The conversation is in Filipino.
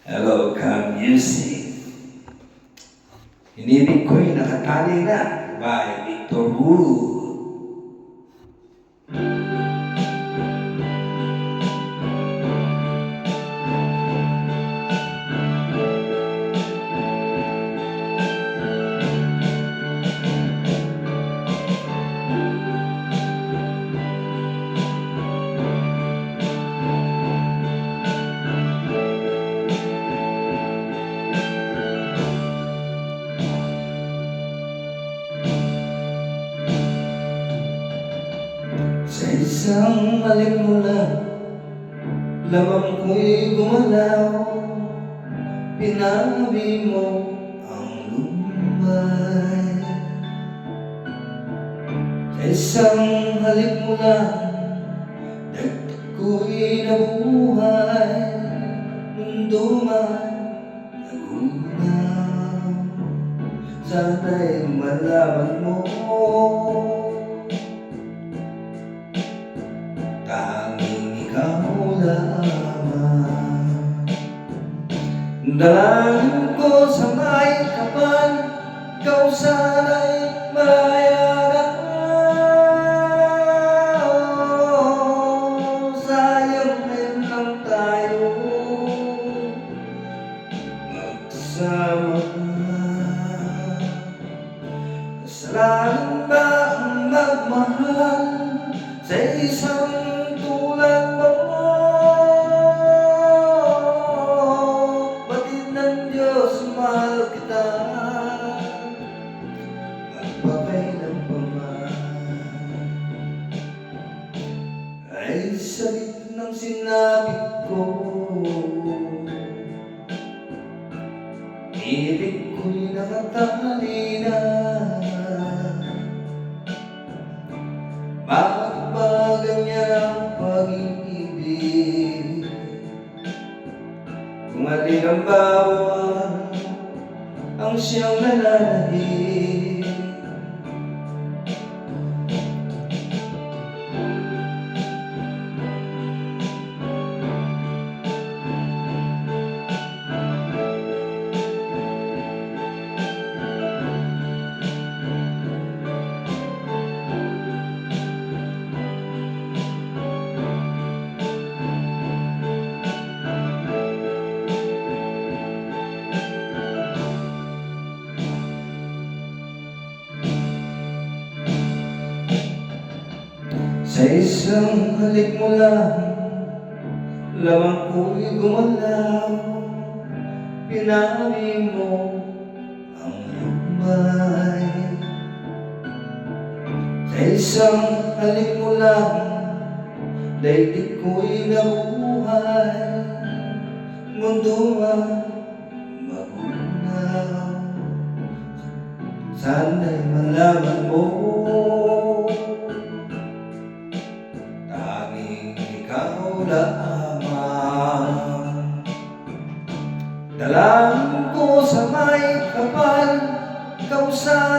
Hello, Music. Inibig ko'y nakatali na by Victor Wu. Sa isang halik mo lang, lamang ko'y gumalaw. Pinabi mo ang lumbay. Sa isang halik mo lang, dagdag ko'y nabuhay. Mundo man nagunaw, sana'y malaman mo tanging ikaw lamang. Dalangin ko sa may kapal, ikaw sana'y mayagan. Sayang din lang tayo magsama. Kasalanan ba ang magmahal sa isang tulad mo? Batid ng Diyos, mahal kita magpakailan pa man. Ay salit ng sinabi ko, ibig ko'y nakatali na. Bakit ba ganyan ang pag-ibig? Kung alin ang bawal ang siyang nananahig. Sa isang halik mo lang, lamang ko'y gumalaw. Pinabi mo ang lumbay. Sa isang halik mo lang, daigdig ko'y nabuhay. Mundo man magunaw, sana'y malaman mo ikaw lamang. Dalangin ko sa may kapal, ikaw sa